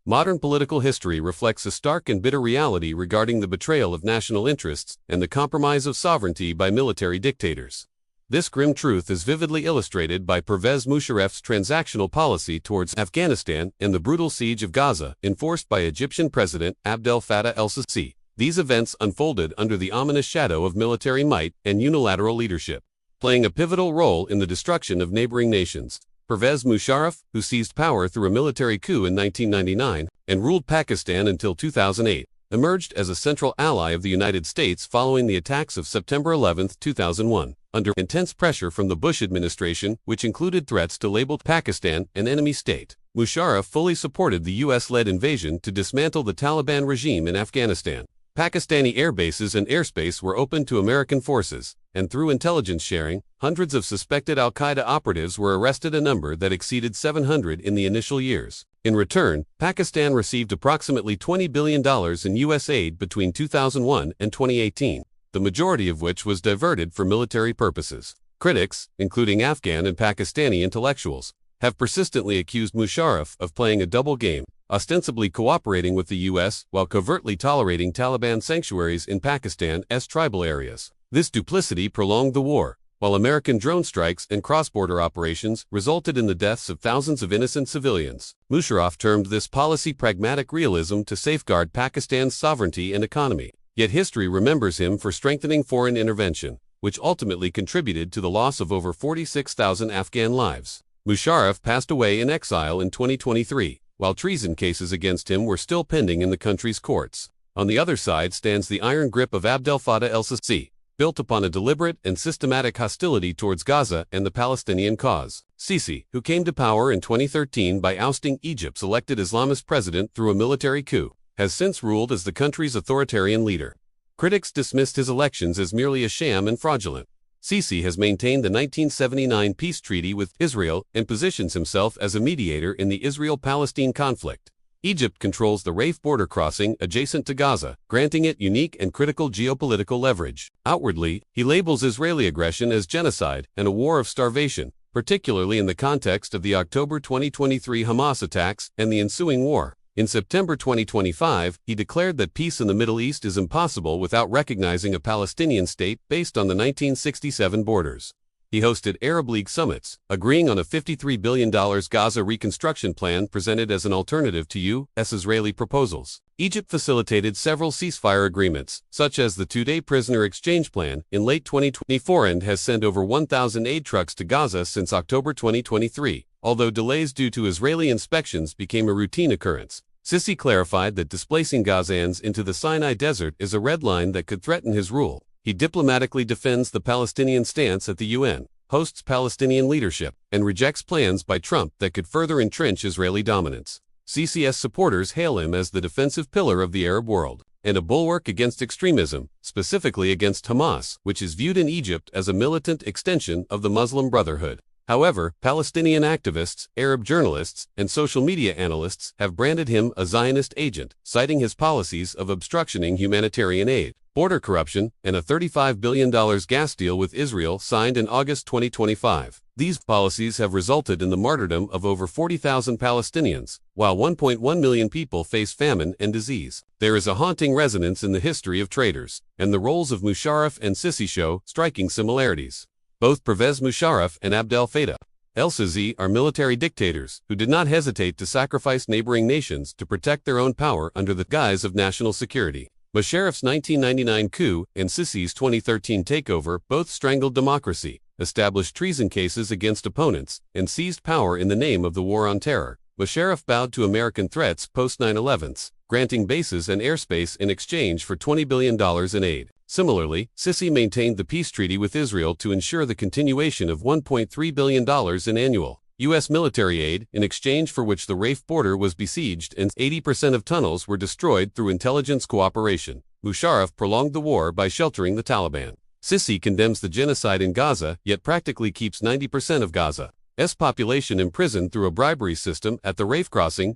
Modern political history reflects a stark and bitter reality regarding the betrayal of national interests and the compromise of sovereignty by military dictators. This grim truth is vividly illustrated by Pervez Musharraf's transactional policy towards Afghanistan and the brutal siege of Gaza enforced by Egyptian President Abdel Fattah el-Sisi. These events unfolded under the ominous shadow of military might and unilateral leadership, playing a pivotal role in the destruction of neighboring nations. Pervez Musharraf, who seized power through a military coup in 1999 and ruled Pakistan until 2008, emerged as a central ally of the United States following the attacks of September 11, 2001. Under intense pressure from the Bush administration, which included threats to label Pakistan an enemy state, Musharraf fully supported the U.S.-led invasion to dismantle the Taliban regime in Afghanistan. Pakistani air bases and airspace were opened to American forces, and through intelligence sharing, hundreds of suspected al-Qaeda operatives were arrested, a number that exceeded 700 in the initial years. In return, Pakistan received approximately $20 billion in U.S. aid between 2001 and 2018, the majority of which was diverted for military purposes. Critics, including Afghan and Pakistani intellectuals, have persistently accused Musharraf of playing a double game, ostensibly cooperating with the U.S. while covertly tolerating Taliban sanctuaries in Pakistan's tribal areas. This duplicity prolonged the war, while American drone strikes and cross-border operations resulted in the deaths of thousands of innocent civilians. Musharraf termed this policy pragmatic realism to safeguard Pakistan's sovereignty and economy. Yet history remembers him for strengthening foreign intervention, which ultimately contributed to the loss of over 46,000 Afghan lives. Musharraf passed away in exile in 2023, while treason cases against him were still pending in the country's courts. On the other side stands the iron grip of Abdel Fattah el-Sisi, built upon a deliberate and systematic hostility towards Gaza and the Palestinian cause. Sisi, who came to power in 2013 by ousting Egypt's elected Islamist president through a military coup, has since ruled as the country's authoritarian leader. Critics dismissed his elections as merely a sham and fraudulent. Sisi has maintained the 1979 peace treaty with Israel and positions himself as a mediator in the Israel-Palestine conflict. Egypt controls the Rafah border crossing adjacent to Gaza, granting it unique and critical geopolitical leverage. Outwardly, he labels Israeli aggression as genocide and a war of starvation, particularly in the context of the October 2023 Hamas attacks and the ensuing war. In September 2025, he declared that peace in the Middle East is impossible without recognizing a Palestinian state based on the 1967 borders. He hosted Arab League summits, agreeing on a $53 billion Gaza reconstruction plan presented as an alternative to U.S. Israeli proposals. Egypt facilitated several ceasefire agreements, such as the two-day prisoner exchange plan, in late 2024 and has sent over 1,000 aid trucks to Gaza since October 2023, although delays due to Israeli inspections became a routine occurrence. Sisi clarified that displacing Gazans into the Sinai Desert is a red line that could threaten his rule. He diplomatically defends the Palestinian stance at the UN, hosts Palestinian leadership, and rejects plans by Trump that could further entrench Israeli dominance. Sisi's supporters hail him as the defensive pillar of the Arab world, and a bulwark against extremism, specifically against Hamas, which is viewed in Egypt as a militant extension of the Muslim Brotherhood. However, Palestinian activists, Arab journalists, and social media analysts have branded him a Zionist agent, citing his policies of obstructing humanitarian aid, border corruption, and a $35 billion gas deal with Israel signed in August 2025. These policies have resulted in the martyrdom of over 40,000 Palestinians, while 1.1 million people face famine and disease. There is a haunting resonance in the history of traitors, and the roles of Musharraf and Sisi show striking similarities. Both Pervez Musharraf and Abdel Fattah el-Sisi are military dictators who did not hesitate to sacrifice neighboring nations to protect their own power under the guise of national security. Musharraf's 1999 coup and Sisi's 2013 takeover both strangled democracy, established treason cases against opponents, and seized power in the name of the war on terror. Musharraf bowed to American threats post-9/11s, granting bases and airspace in exchange for $20 billion in aid. Similarly, Sisi maintained the peace treaty with Israel to ensure the continuation of $1.3 billion in annual U.S. military aid, in exchange for which the Rafah border was besieged and 80% of tunnels were destroyed through intelligence cooperation. Musharraf prolonged the war by sheltering the Taliban. Sisi condemns the genocide in Gaza, yet practically keeps 90% of Gaza's population imprisoned through a bribery system at the Rafah crossing.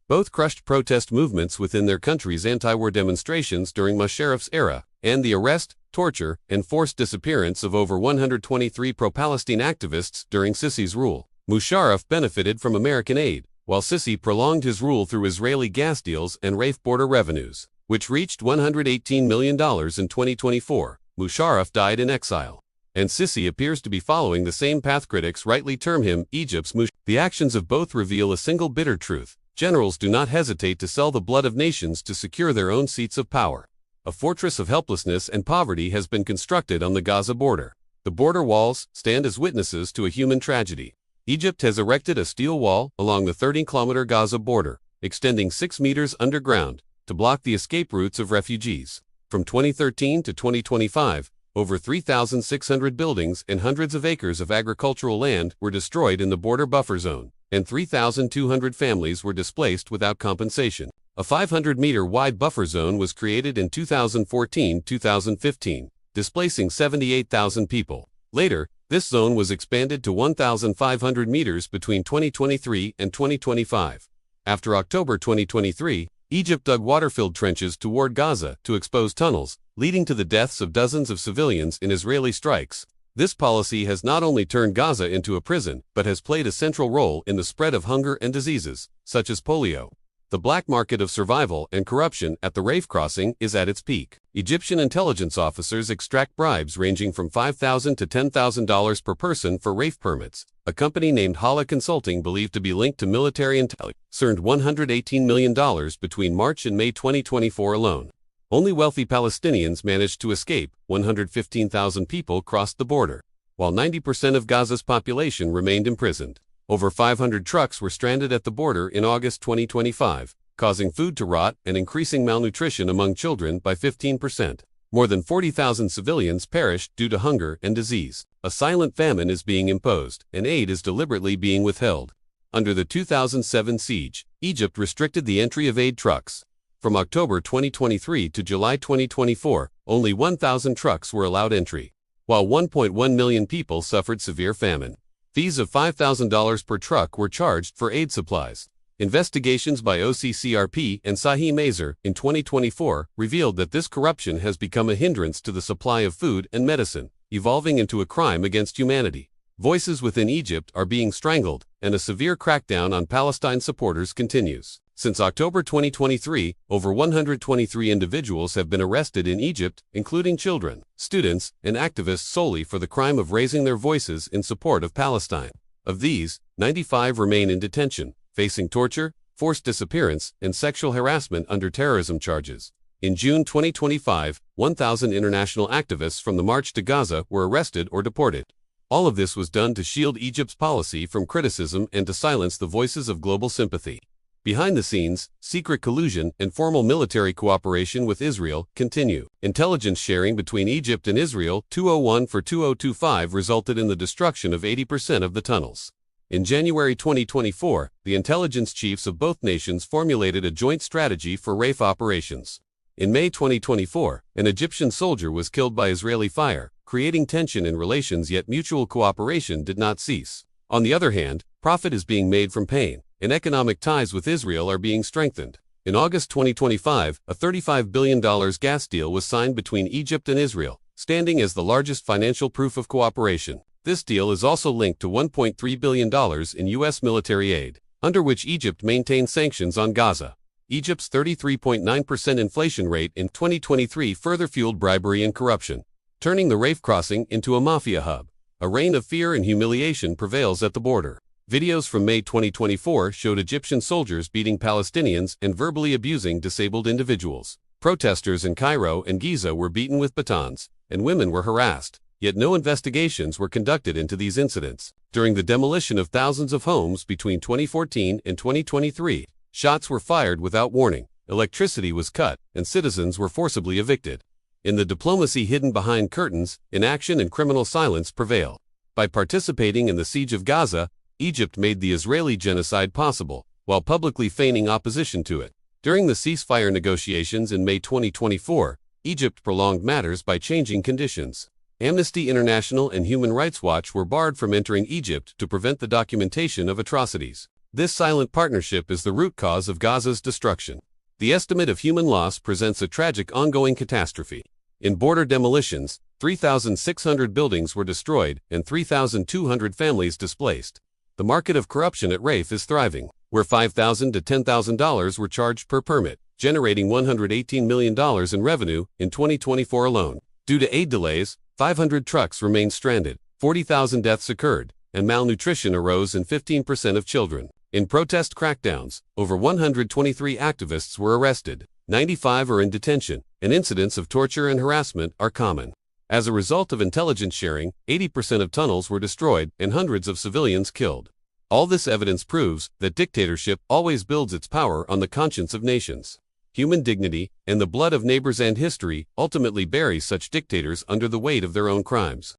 Both crushed protest movements within their country's anti-war demonstrations during Musharraf's era, and the arrest, torture, and forced disappearance of over 123 pro-Palestine activists during Sisi's rule. Musharraf benefited from American aid, while Sisi prolonged his rule through Israeli gas deals and RAF border revenues, which reached $118 million in 2024. Musharraf died in exile, and Sisi appears to be following the same path. Critics rightly term him Egypt's Musharraf. The actions of both reveal a single bitter truth: generals do not hesitate to sell the blood of nations to secure their own seats of power. A fortress of helplessness and poverty has been constructed on the Gaza border. The border walls stand as witnesses to a human tragedy. Egypt has erected a steel wall along the 30-kilometer Gaza border, extending 6 meters underground, to block the escape routes of refugees. From 2013 to 2025, over 3,600 buildings and hundreds of acres of agricultural land were destroyed in the border buffer zone, and 3,200 families were displaced without compensation. A 500-meter-wide buffer zone was created in 2014-2015, displacing 78,000 people. Later, this zone was expanded to 1,500 meters between 2023 and 2025. After October 2023, Egypt dug water-filled trenches toward Gaza to expose tunnels, leading to the deaths of dozens of civilians in Israeli strikes. This policy has not only turned Gaza into a prison, but has played a central role in the spread of hunger and diseases, such as polio. The black market of survival and corruption at the Rafah crossing is at its peak. Egyptian intelligence officers extract bribes ranging from $5,000 to $10,000 per person for Rafah permits. A company named Hala Consulting, believed to be linked to military intelligence, earned $118 million between March and May 2024 alone. Only wealthy Palestinians managed to escape. 115,000 people crossed the border, while 90% of Gaza's population remained imprisoned. Over 500 trucks were stranded at the border in August 2025, causing food to rot and increasing malnutrition among children by 15%. More than 40,000 civilians perished due to hunger and disease. A silent famine is being imposed, and aid is deliberately being withheld. Under the 2007 siege, Egypt restricted the entry of aid trucks. From October 2023 to July 2024, only 1,000 trucks were allowed entry, while 1.1 million people suffered severe famine. Fees of $5,000 per truck were charged for aid supplies. Investigations by OCCRP and Sahih Mazer in 2024 revealed that this corruption has become a hindrance to the supply of food and medicine, evolving into a crime against humanity. Voices within Egypt are being strangled, and a severe crackdown on Palestine supporters continues. Since October 2023, over 123 individuals have been arrested in Egypt, including children, students, and activists solely for the crime of raising their voices in support of Palestine. Of these, 95 remain in detention, facing torture, forced disappearance, and sexual harassment under terrorism charges. In June 2025, 1,000 international activists from the March to Gaza were arrested or deported. All of this was done to shield Egypt's policy from criticism and to silence the voices of global sympathy. Behind the scenes, secret collusion and formal military cooperation with Israel continue. Intelligence sharing between Egypt and Israel 2001-2025 resulted in the destruction of 80% of the tunnels. In January 2024, the intelligence chiefs of both nations formulated a joint strategy for Rafah operations. In May 2024, an Egyptian soldier was killed by Israeli fire, creating tension in relations, yet mutual cooperation did not cease. On the other hand, profit is being made from pain, and economic ties with Israel are being strengthened. In August 2025, a $35 billion gas deal was signed between Egypt and Israel, standing as the largest financial proof of cooperation. This deal is also linked to $1.3 billion in U.S. military aid, under which Egypt maintains sanctions on Gaza. Egypt's 33.9% inflation rate in 2023 further fueled bribery and corruption, turning the Rafah crossing into a mafia hub. A reign of fear and humiliation prevails at the border. Videos from May 2024 showed Egyptian soldiers beating Palestinians and verbally abusing disabled individuals. Protesters in Cairo and Giza were beaten with batons, and women were harassed. Yet no investigations were conducted into these incidents. During the demolition of thousands of homes between 2014 and 2023, shots were fired without warning, electricity was cut, and citizens were forcibly evicted. In the diplomacy hidden behind curtains, inaction and criminal silence prevail. By participating in the siege of Gaza, Egypt made the Israeli genocide possible, while publicly feigning opposition to it. During the ceasefire negotiations in May 2024, Egypt prolonged matters by changing conditions. Amnesty International and Human Rights Watch were barred from entering Egypt to prevent the documentation of atrocities. This silent partnership is the root cause of Gaza's destruction. The estimate of human loss presents a tragic ongoing catastrophe. In border demolitions, 3,600 buildings were destroyed and 3,200 families displaced. The market of corruption at Rafe is thriving, where $5,000 to $10,000 were charged per permit, generating $118 million in revenue in 2024 alone. Due to aid delays, 500 trucks remained stranded, 40,000 deaths occurred, and malnutrition arose in 15% of children. In protest crackdowns, over 123 activists were arrested, 95 are in detention, and incidents of torture and harassment are common. As a result of intelligence sharing, 80% of tunnels were destroyed and hundreds of civilians killed. All this evidence proves that dictatorship always builds its power on the conscience of nations. Human dignity and the blood of neighbors and history ultimately bury such dictators under the weight of their own crimes.